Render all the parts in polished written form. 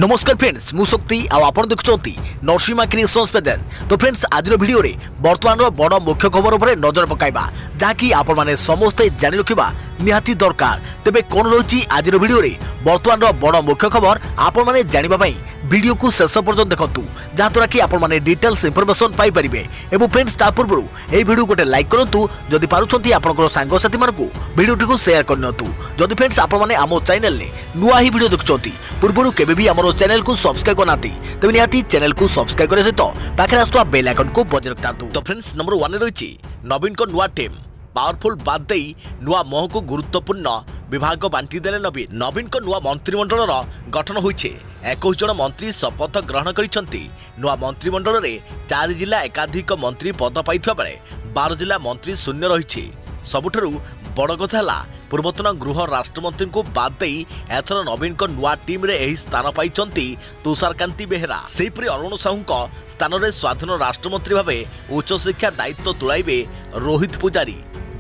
नमस्कार फ्रेंड्स मु शक्ति आपण देखुंती नरसिंहा क्रिएशंस पेज। तो फ्रेंड्स आज वीडियो रे वर्तमान बड़ मुख्य खबर उपर नजर पकाइबा जहाँकि आपण माने समस्ते जानि रखिबा निहाती दरकार। तेबे कोन रही आज वीडियो रे वर्तमान बड़ मुख्य खबर आपण माने जानिबा पई वीडियो को शेष पर्यंत देखंतु जहाँद्वारा कि आपण माने डिटेल्स इंफॉर्मेशन पाई परिबे। एवं फ्रेंड्स ता पूर्व ए वीडियो गोटे लाइक करंतु जदि पारुछंती आपनकर सांग साथी मानकु वीडियो को शेयर करनतु। जदि फ्रेंड्स आपण माने आमो चैनल ले नुआ ही वीडियो देखुछंती पूर्व केबे भी हमरो चैनल को सब्सक्राइब करनाती तबे निहाती चैनल को सब्सक्राइब करे सहित पाखे आस्तुवा बेल आइकन को बजाय रखतांतु। तो फ्रेंड्स नंबर 1 रही नवीन को नुआ टीम पावरफुल बाद दे नुआ मोह को गुरुत्वपूर्ण विभाग बांटी देले। नवीन को नुआ मंत्रिमंडल गठन होइछे। 21 जन मंत्री शपथ ग्रहण करिसंती। नुआ मंत्रिमंडल रे 4 जिला एकाधिक मंत्री पद पाइथिबा बेले 12 जिला मंत्री शून्य रहिछे। सबुठारु बड़ कथा है पूर्वतन गृह राष्ट्रमंत्री को बाद दे एथर नवीन को नुआ टीम रे एही स्थान पाइचंती तुषारकांति बेहेरा। सेहीपरि अरुण साहू स्थान में स्वाधीन राष्ट्रमंत्री भावे उच्च शिक्षा दायित्व तुलाइबे रोहित पुजारी।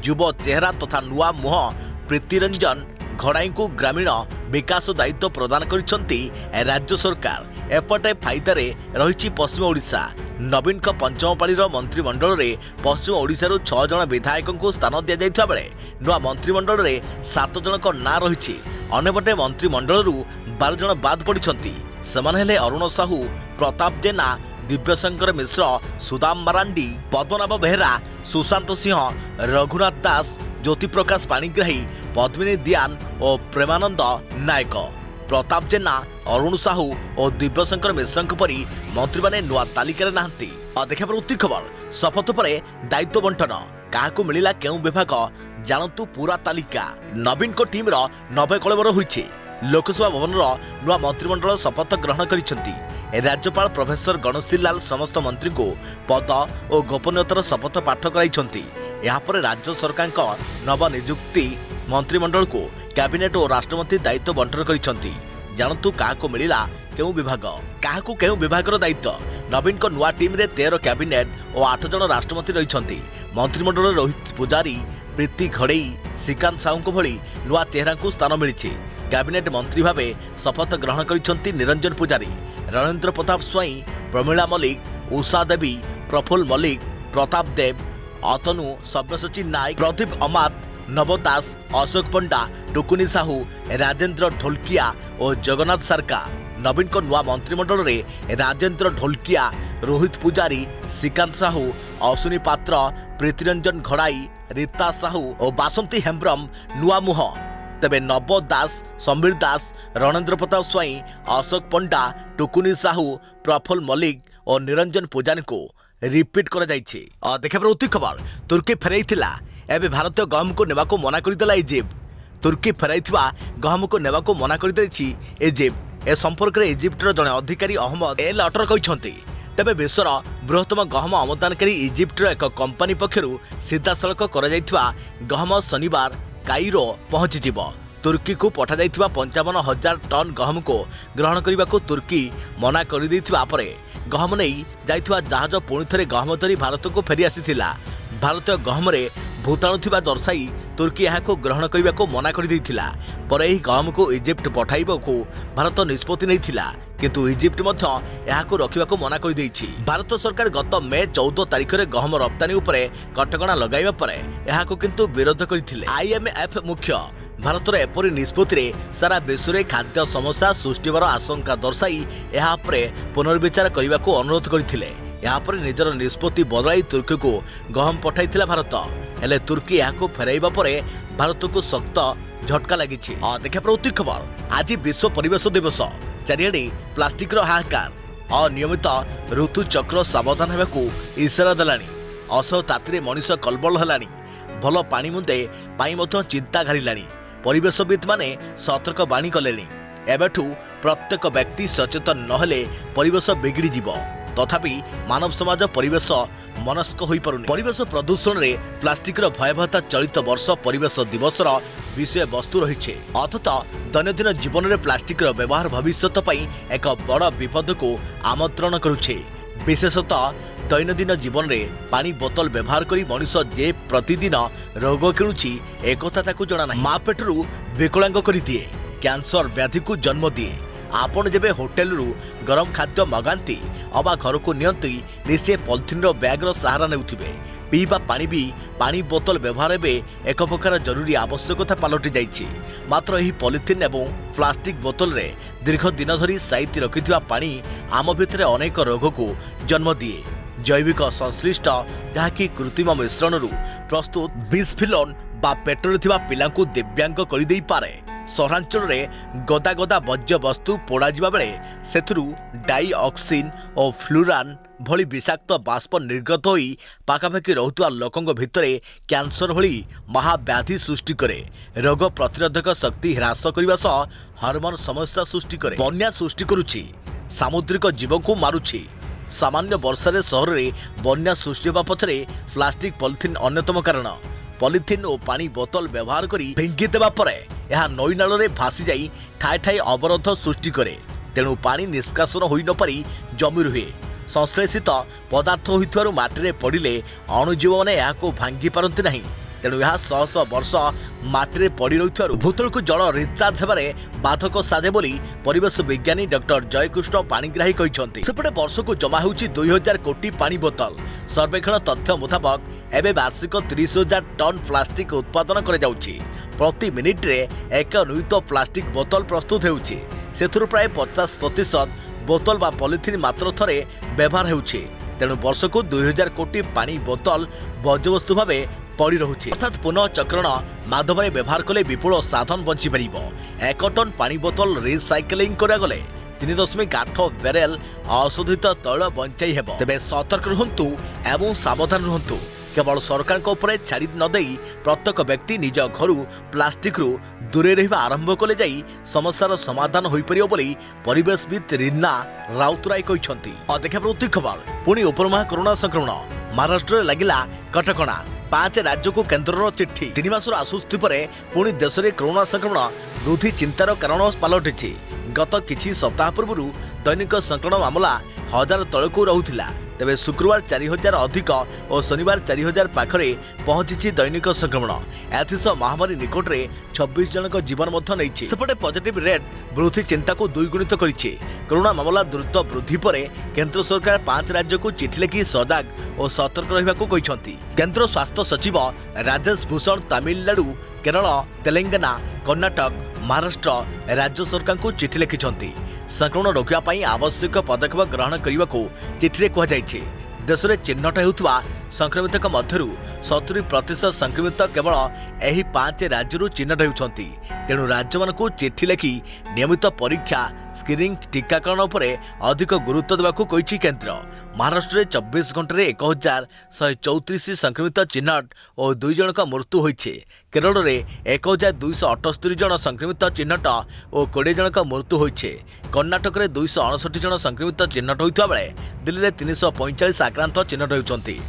युव चेहरा तथा नुआ मुह प्रीतिरंजन घड़ाई को ग्रामीण विकास दायित्व प्रदान करिसंती राज्य सरकार। एपटे फायदारे रही पश्चिम ओडिशा। नवीन का पंचम पाळीर मंत्रिमंडल रे पश्चिम ओडिशा 6 जन विधायक को स्थान दिया जाइथा बेले नुआ मंत्रिमंडल रे 7 जन को ना रही। अन्यपटे मंत्रिमंडल 12 जन बाद पड़िछंती। सेमाने हेले अरुण साहू, प्रताप जेना, दिव्यशंकर मिश्र, सुदाम मारांडी, पद्मनाभ बेहेरा, सुशांत सिंह, रघुनाथ दास, ज्योति प्रकाश पाणिग्राही, पद्मिनी दियान और प्रेमानंद नायक। प्रताप जेना, अरुण साहू और दिव्यशंकर मिश्र परी मंत्री माने नुआ तालिकार नाहंती। देखा प्रति खबर शपथ पर दायित्व बंटन क्या मिला केउ विभाग जानतु पूरा तालिका। नवीन को टीम 90 कलेबर होइछे। लोकसभा भवन नुआ मंत्रिमंडल शपथ ग्रहण करिसंती। राज्यपाल प्रोफेसर गणेशी लाल समस्त मंत्री को पद और गोपनीयतार शपथ पाठ कराइछंती। यापर राज्य सरकार नवनियुक्ति मंत्रिमंडल को कैबिनेट और राष्ट्रमंत्री दायित्व बंटन करिसंती। जानतु क्या मिला केउ विभाग क्या केउ विभाग दायित्व। नवीन को नुआ टीम रे 13 कैबिनेट और 8 जन राष्ट्रमंत्री रहिसंती। मंत्रिमंडल रोहित पुजारी, प्रीति घड़ई, श्रीकांत साहू भली नुआ चेहरा को स्थान मिली। कैबिनेट मंत्री भावे शपथ ग्रहण करिसंती निरंजन पुजारी, रणेन्द्र प्रताप स्वाई, प्रमीला मल्लिक, उषा देवी, प्रफुल्ल मल्लिक, प्रताप देव, अतनु सब्यसची नायक, प्रदीप अमात, नव दास, अशोक पंडा, टुकुनी साहू, राजेंद्र ढोलकिया और जगन्नाथ सरका। नवीन को नुआ मंत्रिमंडल रे राजेंद्र ढोलकिया, रोहित पुजारी, श्रीकांत साहू, अश्विनी पात्र, प्रीतिरंजन घड़ाई, रीता साहू और बासंती हेम्ब्रम नुआ मुह। तेबे नव दास, समीर दास, रणेन्द्र प्रताप स्वाई, अशोक पंडा, टुकुनी साहू, प्रफुल्ल मल्लिक और निरंजन पुजारी को रिपीट कर जाइछे। देखा प्रति खबर तुर्की फेराइथिला एबे भारतीय गहम को नेबा को मना करदेला इजिप्ट। तुर्की फेराइथिबा गहम को नेबा को मना कर दैछि इजिप्ट। ए संपर्क रे इजिप्टर जने अधिकारी अहमद एल अटर कहिसंती। तेबे विश्वर बृहत्तम गहम आमदानकारी इजिप्टर एक कंपनी पक्षरु सीधा सड़क कर जाइथिबा गहम शनिवार काइरो पहुंची जीव। तुर्की को पठा जाइथिबा 55,000 टन गहम को ग्रहण करने को तुर्की मना कर दैथिबा परे गहम नहीं जाइथिबा जहाज पुणी थे गहम धरी भारत को फेरी आसीथिला। भारतीय गहम रे भूताणु थिबा दर्शाई तुर्की यहाँ को ग्रहण करने को मना कर दैथिला। पर एही गहम को इजिप्ट पठाइबा को भारत निष्पत्ति नैथिला, किंतु इजिप्ट मध्य यहाँ को रखिबा को मना कर दैछि। भारत सरकार गत मे 14 तारिख रे गहम रप्तानी उपरे कटकणा लगाइबा परे यहाँ को किंतु विरोध करथिले। IMF मुख्य भारत एपरी निष्पत्ति रे सारा विश्व में खाद्य समस्या सृष्टि होवार आशंका दर्शाई यहाँ पुनर्विचार करने को अनुरोध करथिले। यहाँ पर निजर निष्पत्ति बदलाई तुर्की को गहम पठाइथिला भारत। हेले तुर्की यहाँ फेराइबा परे भारत को सख्त झटका लगी। देखा प्रति खबर आज विश्व परिवेश दिवस। चारिआडे प्लास्टिक हाहाकार। अनियमित ऋतु चक्र सावधान होगा इशारा देलानी। असह तातीरे मनीष कलबल हेलानी। भल पानी मुंदे पाई मध्य चिंता घारिलानी। परिवेशविद माने सतर्क बाणी कलेनी। एबेठू प्रत्येक व्यक्ति सचेतन नहेले परिवेश बिगड़ी जीव। तथापि मानव समाज परिवेश मनस्क होई पारुनी। परिवेश प्रदूषण रे प्लास्टिक भयावहता चलित वर्ष परिवेश दिवस विषय वस्तु रही। अथत दैनंदिन जीवन में प्लास्टिक व्यवहार भविष्य एक बड़ विपद को आमंत्रण करुछे। विशेषतः दैनंदिन जीवन में पानी बोतल व्यवहार करी मनीष जे प्रतिदिन रोग किणुछि एक जना ना। माँ पेटरू विकलांग कर दिए, कैंसर व्याधि को जन्म दिए, आपण जेबे होटेल रु गरम खाद्य मगांती अबा घर को नियंती निश्चय पॉलिथिन रो बैग रो सहारा नेउथिबे। पीवा पानी भी पानी बोतल व्यवहार एवं एक प्रकार जरूरी आवश्यकता पलटि जाइछि। मात्र यही पॉलिथिन एवं प्लास्टिक बोतल रे दीर्घ दिन धरी साइति रखिथिबा पानी आम भितर अनेक रोग को जन्म दिए। जैविक संश्लिष्ट जहाँकि कृत्रिम मिश्रण रु प्रस्तुत बिस्फिलोन बा पेट्रोल थिबा पिला को दिव्यांग कर देई पारे। सहरांचल रे गदा गदा वर्ज्य वस्तु पोड़ा जिबा बेले सेथुरु डाइऑक्सिन और फ्लुरान भली विषाक्त बाष्प निर्गत होई पाखापाखि रहुतुवा लोकंग भितरे कैंसर भली महाव्याधि सृष्टि करे। रोग प्रतिरोधक शक्ति ह्रास करने सह हार्मोन समस्या सृष्टि करे। बन्या सृष्टि करुछि, सामुद्रिक जीव को मारुछि। सामान्य वर्षारे सहर रे बन्या सृष्टि होगा पछरे प्लास्टिक पॉलिथिन अन्यतम कारण। पॉलिथिन और पानी बोतल व्यवहार करी फिंगी देबा परे यह नई नाल रे भासी जाई ठाए ठाए अवरोध सृष्टि करे। तेणु पानी निष्कासन होई न पारी जमी रुहे। संश्लेषित पदार्थ होइथवारु माटी पड़िले अणुजीव माने याको भांगी पारंती नाही। तेणु यह शह शह वर्ष माटी पड़ी रही भूतल को जल रिचार्ज होबारे बाधक साजे बोली परिवेश विज्ञानी डॉक्टर जयकृष्ण पाणिग्राही कहते। सेपटे वर्ष को जमा होउछि 2000 कोटी पानी बोतल। सर्वेक्षण तथ्य मुताबक एबे वार्षिक 30,000 टन प्लास्टिक उत्पादन करे जाउछि। प्रति मिनिट रे एक नियुत प्लास्टिक बोतल प्रस्तुत हेउछि। सेथुरु प्राय 50% बोतल बा पॉलिथिन मात्र थरे व्यवहार हेउछि। तेणु वर्ष को 2000 कोटी पानी बोतल वर्ज्यवस्तु भावे पड़ी रहुछि। अर्थात पुनः चक्रण माध्यम व्यवहार कले विपुल साधन बंची पारिबो। 1 टन पानी बोतल रिसाइक्लिंग करा गले 3.8 बैरेल अशोधित तैल बंचाई हेबो। तेबे सतर्क रहंतु एवं सावधान रहंतु। केवल सरकार को ऊपर छाड़ी न देई प्रत्येक व्यक्ति निज घर प्लास्टिक रु दूरे रहिबा आरंभ कले जाई समस्यार समाधान होई परियो बोली परिवेशविद रीना राउतराय कहछंती। अदेखा प्रति खबर पुणी उपरमहा कोरोना संक्रमण महाराष्ट्र लागिला कटकणा। 5 राज्य को केन्द्र चिट्ठी। 3 मासर आश्वस्ति पर पुणी देश में कोरोना संक्रमण वृद्धि चिंतार कारण पलटि। गत किछि सप्ताह पूर्व दैनिक संक्रमण मामला 1000 तलक रहुथिला। तेबे शुक्रवार 4000 अधिक और शनिवार 4000 पाखरे पहुंची दैनिक संक्रमण। एथिसह महामारी निकट में 26 जनक जीवन नहीं। सेपटे पॉजिटिव रेट वृद्धि चिंता को द्विगुणित करिछि। कोरोना मामला द्रुत वृद्धि पर केंद्र सरकार 5 राज्य को चिठी लिखि सजग और सतर्क रहिबाकू कहिसंती। केंद्र स्वास्थ्य सचिव राजेश भूषण तमिलनाडु, केरल, तेलंगाना, कर्णाटक, महाराष्ट्र राज्य सरकार को चिठी लिखिसंती। संक्रमण रोकवा पाई आवश्यक पदक्षेप ग्रहण करने को चिठी कहुଯାଇଛି। देश में चिन्हट होउथबा संक्रमित मध्यरु 70% संक्रमित केवल एही 5 राज्य चिन्हट होउछंती। तेणु राज्य मान को चिठी लिखि नियमित परीक्षा, स्क्रीनिंग, टीकाकरण पर अधिक गुरुत्व देवाकू कहिछि केंद्र। महाराष्ट्र में 24 घंटे 1134 संक्रमित चिन्हट और 2 जनक मृत्यु होइछे। केरल में 1278 जन संक्रमित चिन्हट और 20 जनक मृत्यु होइछे। कर्णाटक में 259 जन संक्रमित चिन्हट होइतबा बेले दिल्ली में 345 आक्रांत चिन्हट होइछंती।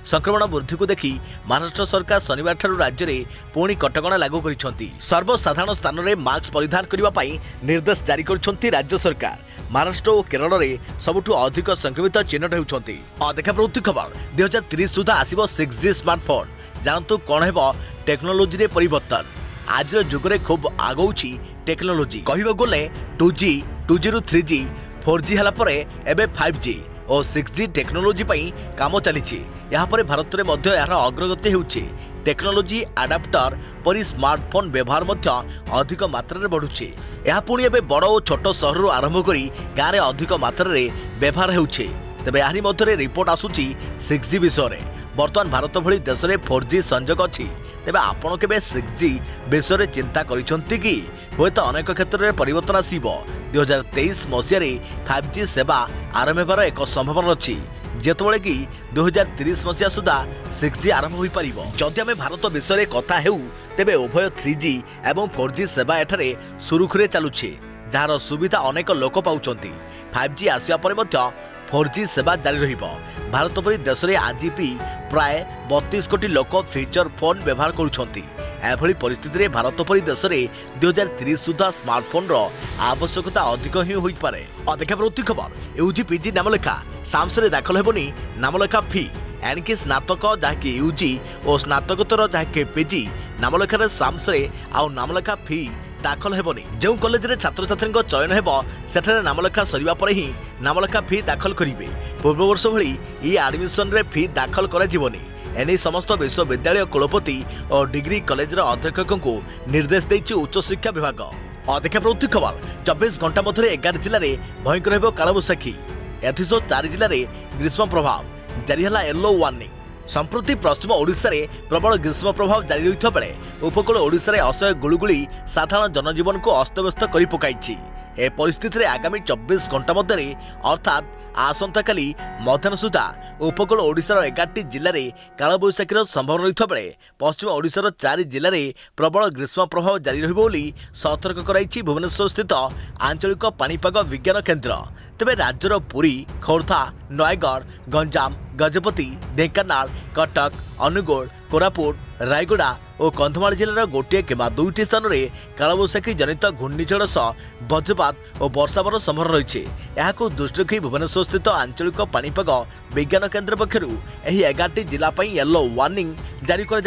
संक्रमण वृद्धि को देखि महाराष्ट्र सरकार शनिवार ठारू राज्य में पुणी कटकणा लागू करिसेंती। सर्वसाधारण स्थान में मास्क परिधान करने पाई निर्देश जारी करिसेंती राज्य सरकार। महाराष्ट्र और केरल में सबुठु अधिक संक्रमित चिन्हट होउछंती। अदेखा प्रवृत्ति खबर 2030 सुधा आसिबो 6G स्मार्टफोन। जानतु कौन हेबो टेक्नोलोजी रे परिवर्तन। आज जुग में खूब आगौछि टेक्नोलोजी। कहबो गले 2G, 2G रु 3G, 4G हला परे एबे 5G और 6G टेक्नोलोजी पई काम चलीछि। यहाँ पर भारत में मध्य यार अग्रगति होउछि। टेक्नोलोजी आडाप्टर परि स्मार्टफोन व्यवहार मध्य अधिक मात्रा रे बढ़ुछि। यह पुणी एबे बड़ और छोट सहर आरंभ करी गाँव में अधिक मात्रा रे व्यवहार होउछि। तेबे यारी मध्य रिपोर्ट आसुछि 6G विषय। वर्तमान भारत भली देश में 4G संजोग अछि। तेबे आपण केबे 6G विषय चिंता करिसंती कि? होय तो अनेक क्षेत्र में परिवर्तन आसीबो। 2023 मसीह 5G सेवा आरंभ होबार एक संभावना अछि। जेतबळे कि 2030 मसीहा सुधा 6G आरंभ होई परिबो। जदि आमे भारत विषय कथा हेउ तेबे उभय 3G एवं 4G सेवा एठारे सुरुखुरे चालुछि, जार सुविधा अनेक लोक पाउछंती। 5G आसिया परे मध्य 4G सेवा जारी रहिबो। भारत परि देश में आज भी प्राय 32 कोटी लोक फीचर फोन व्यवहार करुछंती। एभली परिस्थिति रे भारत परि देश में 2030 सुधा स्मार्टफोन रो आवश्यकता अधिक ही होई पारे। अदेखा प्रवृत्ति खबर यूजी पीजी नामलेखा सामस रे दाखल हेबनी नामलेखा फी। एणिकी स्नातक जहाँकि यूजी और स्नातकोत्तर जहाँकि पीजी नामलेखार सामस रे आउ नामलेखा फी दाखल हेबनी। जो कॉलेज रे छात्र छात्री चयन हेब सेठारे नामलेखा सरिबा परे ही नामलेखा फी दाखल करिवे। पूर्व वर्ष भली ई एडमिशन रे फी दाखल करा जीवनी। एने समस्त विश्वविद्यालय कुलपति और डिग्री कॉलेज अध्यक्षों को निर्देश देइछि उच्च शिक्षा विभाग। अधिक प्रवृत्ति खबर 24 घंटा मध्य 11 जिले में भयंकर हेब कालबैशाखी। एथिसह 4 जिले में ग्रीष्म प्रभाव जारी है येलो वार्निंग। संप्रति पश्चिम ओडिशा रे प्रबल ग्रीष्म प्रभाव जारी रहिता बेले उपकूल ओडिशा रे असह्य गुळुगुळी साधारण जनजीवन को अस्तव्यस्त करि पकाइछि। ए परिस्थिति रे आगामी 24 घंटा मध्य अर्थात आसंताकाली मध्याह्न सुधा उपकूल ओडिशार 11टी जिले में कालबैशाखीर संभावना रहिता बेले पश्चिम ओडिशार 4 जिले में प्रबल ग्रीष्म प्रभाव जारी रहिबो बोली सतर्क कराइछि भुवनेश्वर स्थित आंचलिक पाणीपाग विज्ञान केन्द्र। तेबे राज्यर पुरी, खोर्धा, नयगढ़, गंजाम, गजपति, ढेंकानाल, कटक, अनुगुल, कोरापुट, रायगड़ा और कंधमाल जिलार गोटे किंवा 2टी स्थान में कालबैशाखी जनित घूर्णिझड़ सह वज्रपात और वर्षावर संभावना रही है। दृष्टि रखी भुवनेश्वर स्थित आंचलिक पाणीपाग विज्ञान केन्द्र पक्षरु 11टी जिला येलो वार्निंग जारी कर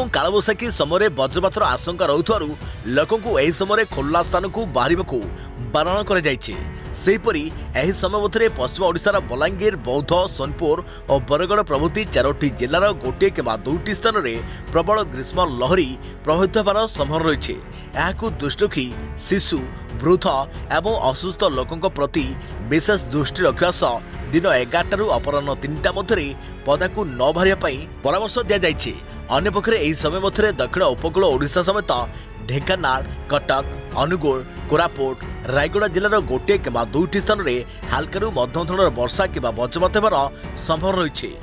कालबैशाखी समय वज्रपातर आशंका रहुथारु लोकंकु एही समय खोला स्थान को बाहर बारण करपरी एही समय मध्य पश्चिम ओडिशार बलांगीर, बौद्ध, सोनपुर और बरगड़ प्रभृति 4टी जिलार गोटे किंवा 2टी स्थान में प्रबल ग्रीष्म लहरी प्रभावित होवार संभावना रही है। दृष्टि रखी शिशु, वृद्ध एवं असुस्थ लोकों प्रति विशेष दृष्टि रखा सह दिन 11 अपराह 3टा मध्य पदाकू न बाहर परामर्श दि। अन्यपक्षे यही समय मध्य दक्षिण उपकूल ओडिशा समेत ढेंकानाल, कटक, अनुगुल, कोरापुट, रायगड़ा जिलार गोटे किंवा 2टी स्थान में हालकारु मध्यम धरणर वर्षा किंवा वज्रपात होवार संभावना रही।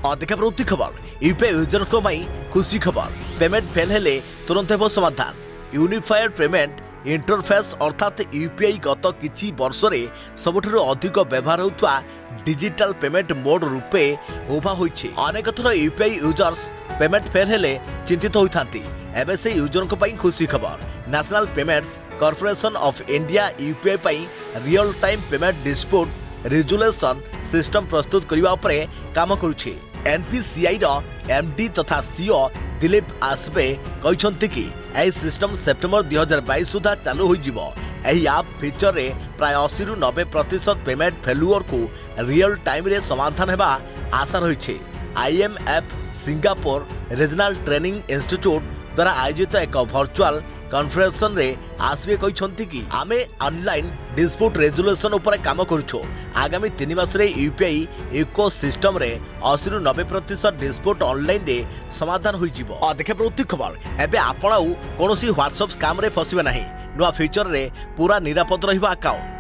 अधिक प्रवृत्ति खबर यूपीआई यूजर्स खुशी खबर। पेमेंट फेल हेले तुरंत हेब समाधान। यूनिफाइड पेमेंट इंटरफेस अर्थात यूपीआई गत किछि वर्ष रे सबुठारु अधिक व्यवहार होउथवा डिजिटल पेमेंट मोड रूपे उभा होइछि। अनेक थर यूपीआई यूजर्स पेमेंट फेल हेले चिंतित होइथांती। एबे से यूजरक पई खुशी खबर। National Payments Corporation of India UPI पई real time payment dispute resolution system प्रस्तुत करबा उपरे काम करूछि। एनपीसीआई रो एमडी तथा सीओ दिलीप आसबे कहते कि यह सिस्टम सेप्टेम्बर 2022 सुधा चालू हो। ऐप फीचर रे प्राय 80 ରୁ 90% पेमेंट फेल्युअर को रियल टाइम रे समाधान हेबा आशा रही। IMF Singapore regional training institute द्वारा आयोजित एक वर्चुअल कॉन्फ्रेंसन रे आसबे कहते कि आमे ऑनलाइन डिस्प्यूट रेजोल्यूशन उपर काम करूछो। आगामी 3 मास रे यूपीआई इकोसिस्टम रे 80 ରୁ 90% डिस्प्यूट ऑनलाइन रे समाधान होई जिवो। अधिक प्रवृत्ति खबर एबे आपण आउ कोनोसी व्हाट्सएप स्कैम रे फसिबे नाही। नुआ फीचर रे पूरा निरापद रहिबा अकाउंट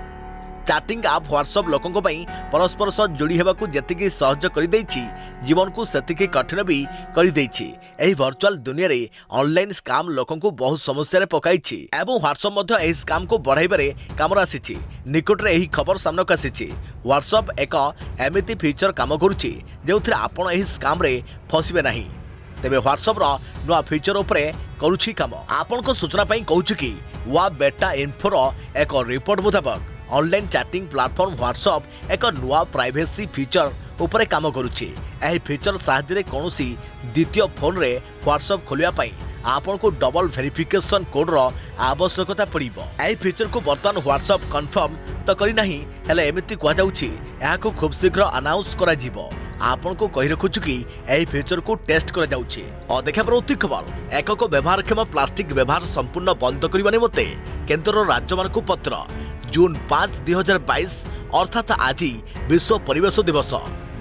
चैटिंग आप व्हाट्सएप लोकों परस्पर सह जोड़ी हेबाकू जेतिकी सहज कर देछि जीवन को सेतिकी कठिन भी कर देछि। एही वर्चुअल दुनिया रे ऑनलाइन स्कैम लोकों को बहुत समस्या रे पकाइछि एवं व्हाट्सएप मध्य एही स्कैम को बढ़ाइबारे काम आसीछि। निकट रे एही खबर सामने को आसीछि। व्हाट्सएप एक एमिति फीचर काम करूछि जेउथरे आपण एही स्कैम रे फसिबे नाही। तेबे व्हाट्सएप रो नुआ फीचर उपरे करूछि काम। आपण को सूचना पई कहूछि कि वा बेटा इन्फो रो एक रिपोर्ट मुताबिक ऑनलाइन चैटिंग प्लेटफॉर्म व्हाट्सएप एक नुआ प्राइवेसी फीचर उपरे काम करूछि। एही फीचर साहाय्य कोनोसी द्वितीय फोन रे व्हाट्सएप खोलिया पई आपन को डबल वेरिफिकेशन कोड रो आवश्यकता पड़िबो। एही फीचर को वर्तमान व्हाट्सएप कंफर्म तो करि नाही हेले एमिति कहा जाउछि एहा को खूब शीघ्र अनाउंस करा जिवो। आपन को कहि रखुछु कि एही फीचर को टेस्ट करा जाउछि। अधिक प्रवृत्ति खबर एकक व्यवहारक्षम प्लास्टिक व्यवहार संपूर्ण बंद करबा निमते केंद्र राज्य मान को पत्र। जून 5, 2022 अर्थात आज विश्व परिवेश दिवस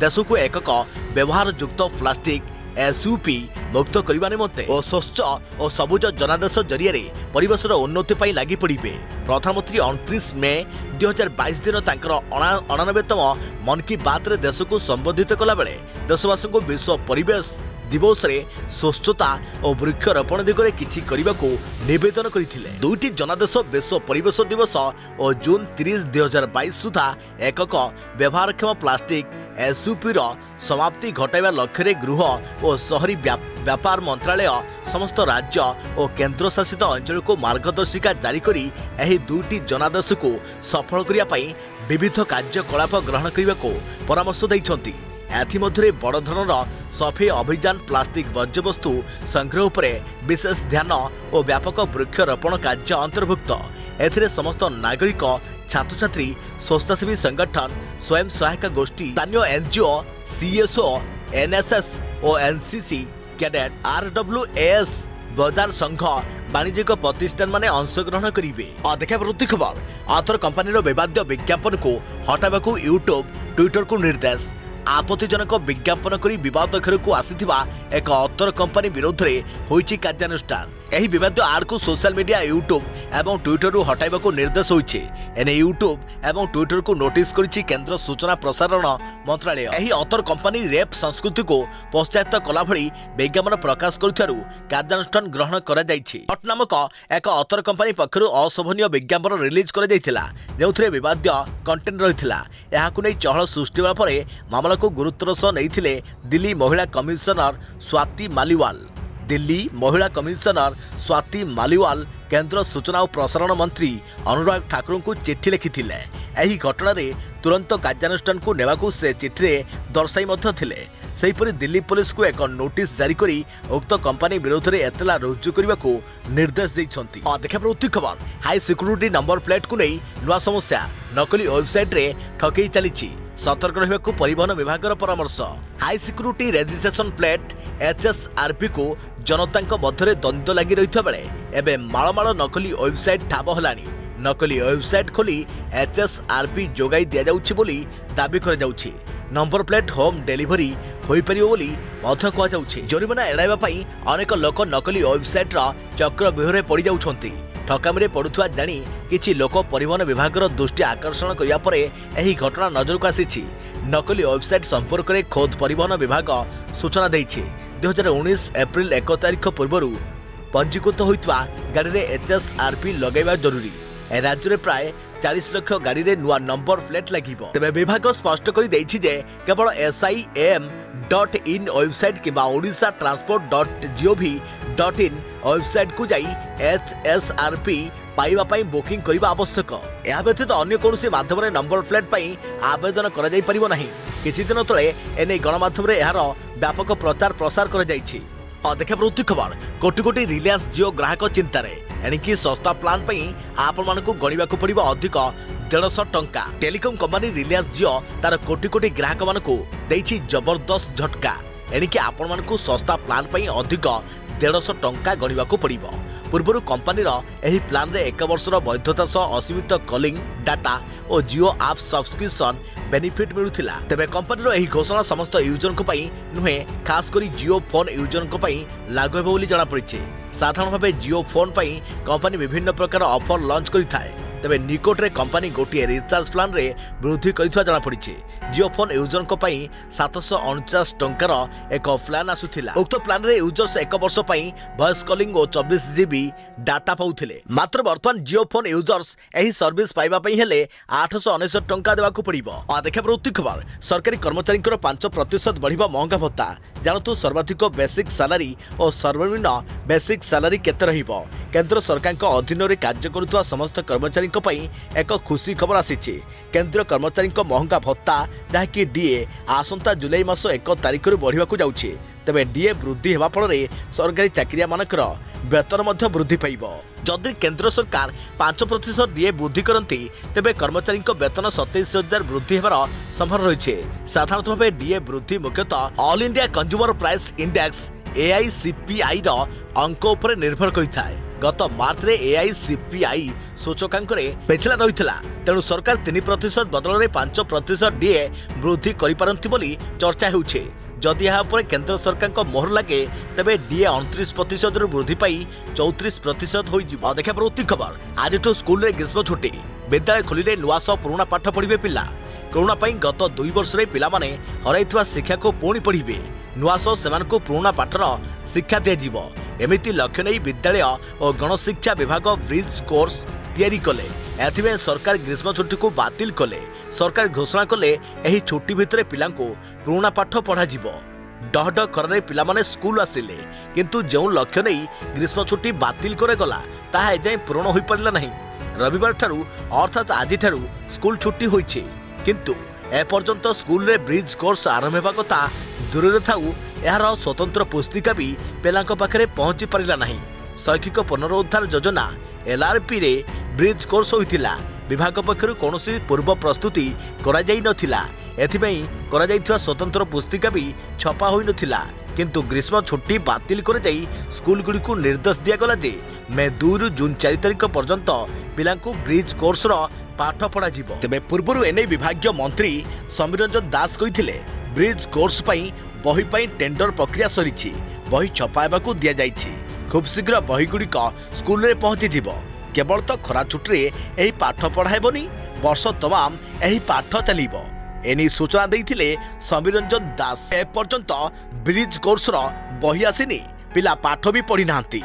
देश को एकक व्यवहार युक्त प्लास्टिक एसयूपी मुक्त करने निमंते और स्वच्छ और सबुज जनादेश जरिए परिवेशर उन्नति पर लगी पड़े। प्रधानमंत्री 29 मई 2022 दिन 99तम मन की बात रे देश को संबोधित कला बेले देशवासी को विश्व परिवेश दिवस रे स्वच्छता और वृक्षरोपण दिगरे किछि करबा को निवेदन करथिले। दुईटी जनादेश विश्व परिवेश दिवस और जून 30, 2022 सुधा एकक व्यवहारक्षम प्लास्टिक एसयूपी रो समाप्ति घटाइबा लक्ष्य गृह और शहरी व्यापार मंत्रालय समस्त राज्य और केंद्र शासित अंचल को मार्गदर्शिका जारी करी एही दुईटी जनादेश को सफल करिया पई विविध कार्यकलाप ग्रहण करने को परामर्श दैछंती। एथिमध्यरे बड़ धरणर सफेई अभियान प्लास्टिक वर्ज्यवस्तु संग्रह उपरे विशेष ध्यान और व्यापक वृक्षरोपण कार्य अंतर्भुक्त। एथिरे समस्त नागरिक छात्र छात्री स्वेच्छासेवी संगठन स्वयं सहायक गोष्ठी स्थानीय एनजीओ सीएसओ एनएसएस और एनसीसी कैडेट आरडब्ल्यूएस बजार संघ वाणिज्यिक प्रतिष्ठान माने अंशग्रहण करेंगे। अधिक प्रति खबर आथर कंपानी विवाद विज्ञापन को हटावा को यूट्यूब ट्विटर को निर्देश। आपत्तिजनक विज्ञापन करी विवाद घर को आसीथिबा एक अतर कंपानी विरोध में होईछि कार्यानुष्ठान। एही विवाद आड़ को सोशल मीडिया यूट्यूब एवं ट्विटर रु हटाइबा को निर्देश होईछि। एने यूट्यूब एवं ट्विटर को नोटिस करिछि केंद्र सूचना प्रसारण मंत्रालय। एही अतर कंपानी रेप संस्कृति को पश्चात कला भली विज्ञापन प्रकाश करुथिबारु कार्यानुष्ठान ग्रहण करा जायछि। हट नामक एक अतर कंपानी पक्षरु अशोभनीय विज्ञापन रिलीज करा जायथिला जेउथिरे विवाद कंटेंट रहिथिला। एहाकु नै चहल सृष्टि होबा परे मामला को गुरुत्वर सह नैथिले दिल्ली महिला कमिशनर स्वाति मालीवाल। दिल्ली महिला कमिशनर स्वाति मालीवाल केंद्र सूचना और प्रसारण मंत्री अनुराग ठाकुर को चिठी लिखिथिले। एही घटना रे तुरंत कार्यानुष्ठान को नेबाकू से चिठी दर्शाई मध्य थिले। सेहीपरि दिल्ली पुलिस को एक नोटिस जारी करी उक्त कंपानी विरोध में एतला रुजु करने को निर्देश देइछंती। अधिक प्रति खबर हाई सिक्यूरिटी नंबर प्लेट को नहीं नुआ समस्या नकली वेबसाइट रे ठकई चली। सतर्क रहबाकू परिवहन विभाग परामर्श। High security registration plate HSRP को जनता मध्य द्वंद्व लगी रही बेले एवं मालमाल नकली वेबसाइट ठाब होलानी। नकली वेबसाइट खोली एचएसआरपी जोगाई दि जाउछि बोली दाबी कर जाउछि। नंबर प्लेट होम डिलीवरी होई परिबो बोली मध्य कहा जाउछि। जरिमाना एड़ाइबा पई अनेक लोक नकली वेबसाइट रा चक्र व्यूहरे पड़ी जाउछंती। ठकामी रे पड़ुथुआ जानी किछि लोक परिवहन विभाग दृष्टि आकर्षण करिया परे एही घटना नजर को आसीछि। नकली वेबसाइट संपर्क में खोद परिवहन विभाग सूचना देइछि। 2019 एप्रिल 1 तारिख पूर्व पंजीकृत होइतवा गाड़ी रे एचएसआरपी लगाइबा जरूरी। ए राज्य में प्राय 40 लाख गाड़ी रे नुआ नंबर प्लेट लागिबो। तबे विभाग स्पष्ट करि दैछि जे केवल SIAM.in website किबा Odisha transport.gov.in website को जाई एचएसआरपी पाइबा पई बुकिंग करिबा आवश्यक। या व्यतीत अन्य कोनोसी माध्यम रे नंबर प्लेट पई आवेदन करा जाई परिबो नाही। किछि दिन तळे एने गणमाध्यम रे एहार व्यापक प्रचार प्रसार करा जाईछि। अधिक प्रति खबर कोटी कोटी रिलायंस जियो ग्राहक चिंतार एणिकी सस्ता प्लान पई आपण मानकु गणिबाकू पड़िबो अधिक 150 टंका। टेलीकॉम कंपनी रिलायंस जियो तार कोटी कोटी ग्राहक मानकु देइछि जबरदस्त झटका। एणिकी आपण मानकु सस्ता प्लान पई अधिक 150 टंका गणिबाकू पड़िबो। पूर्व कंपानी एही प्लान रे 1 वर्षर वैधता सह असीमित कॉलिंग डाटा और जियो आप सब्सक्रिप्शन बेनिफिट मिलुथिला। तेबे कंपानी एही घोषणा समस्त यूजर को पई नुहे खास करी जियो फोन यूजर को पई लागू हेबो बोली जणा पड़िछि। साधारण भाबे जियो फोन पई कंपानी विभिन्न प्रकार ऑफर लॉन्च करिथाय। तेबे निकोट रे कंपानी गोटिए रिचार्ज प्लान रे वृद्धि करिथवा जणा पड़िछि। जियो फोन यूजर को पई 749 टंकार एक प्लान आसुथिला। उक्त प्लान रे यूजर्स 1 वर्ष पई वॉइस कॉलिंग और 24 GB डाटा पाउथिले। मात्र वर्तमान जियो फोन यूजर्स एही सर्विस पाइबा पई हेले 899 टंका देबाकू पड़िबो। अधिक प्रति खबर सरकारी कर्मचारी 5% बढ़िबा महंगा भत्ता। जानतु सर्वाधिक बेसिक सैलरी और सर्वनिम्न बेसिक सैलरी केते रहिबो। केंद्र सरकार अधीन में कार्य करुवा समस्त कर्मचारी एक खुशी खबर आसीछि। केंद्र कर्मचारी महंगा भत्ता जहाँकि डीए आसंता जुलाई मास 1 तारिख बढ़िया जाउछि। तेबे डीए वृद्धि हेबा फल सरकारी चाकरिया मानकर वेतन मध्य वृद्धि पाइबो। जदि केंद्र सरकार 5% डीए वृद्धि करती तेबे कर्मचारी वेतन 27,000 वृद्धि हेबार संभावना रही। साधारणतः भाव डीए वृद्धि मुख्यतः all India consumer price index AICPI अंक उपर निर्भर करिथाय। गत मार्च रे AICPI सूचकांक पेछला रही। तेणु सरकार 3% बदल में 5% डीए वृद्धि करिपारंती बोली चर्चा होउछे। जदि यहाँ पर केंद्र सरकार को मोहर लगे तेबे डीए 29% वृद्धि पाई 34% हो। अधिक प्रति खबर आज स्कूल रे ग्रीष्म छुट्टी। विद्यालय खोलिले नुआ सह पुराना पाठ पढ़िबे पिला। कोरोना पाई गत 2 वर्ष रे पिला माने हराइथिबा शिक्षा को पुणी पढ़िबे। नुआ सह सेमानकु पुराना पाठर शिक्षा दिया। एमिति लक्ष्य नहीं विद्यालय और गणशिक्षा विभाग ब्रिज कोर्स तैयारी कले। एथिबे सरकार ग्रीष्म छुट्टी को बातिल कले। सरकार घोषणा कले एही छुट्टी भितरे पिलांको पुराना पाठ पढ़ा जिवो। डहड खरारे पिला माने स्कूल आसिले किंतु जो लक्ष्य नहीं ग्रीष्म छुट्टी बातिल करे गला ताहा एजाय पूर्ण होई परला नहीं। रविवार ठारू अर्थात आज ठारू स्कूल छुट्टी होईछे किंतु एपर्यंत स्कूल रे ब्रिज कोर्स आरंभ होगा कथा दूर था यार स्वतंत्र पुस्तिका भी पिलांक पाखरे पहुंची पारिला नहीं। शैक्षिक पुनरुद्धार योजना एलआरपी रे ब्रिज कोर्स होइतिला। विभाग पक्षरु कोनोसी पूर्व प्रस्तुति करा जाई नथिला। एथिपई करा जाइथिबा स्वतंत्र पुस्तिका भी छपा होई नथिला। किंतु ग्रीष्म छुट्टी बातिल कर जाई स्कूल गुडी को निर्देश दिया गला जे मे 2 रु जून 4 तारिख पर्यंत पिलांकु ब्रिज कोर्स रो पाठ पढ़ा जिवो। तेबे पूर्वरु एने विभागीय मंत्री समीर रंजन दास कहिथिले ब्रिज कोर्स पई बही पई टेंडर प्रक्रिया सरीछि। बही छपाइबाकू दिया जाइछि। खूब शीघ्र बही गुड़िक स्कूल रे पहुंची जिवो। केवल तो खरा छुट्टी रे एही पाठ पढ़ाइबनी, वर्ष तमाम एही पाठ चलिबो। एनी सूचना देइथिले समीर रंजन दास। ए पर्यंत ब्रिज कोर्स रो बही आसिनी, पिला पाठ भी पढ़ी नांती।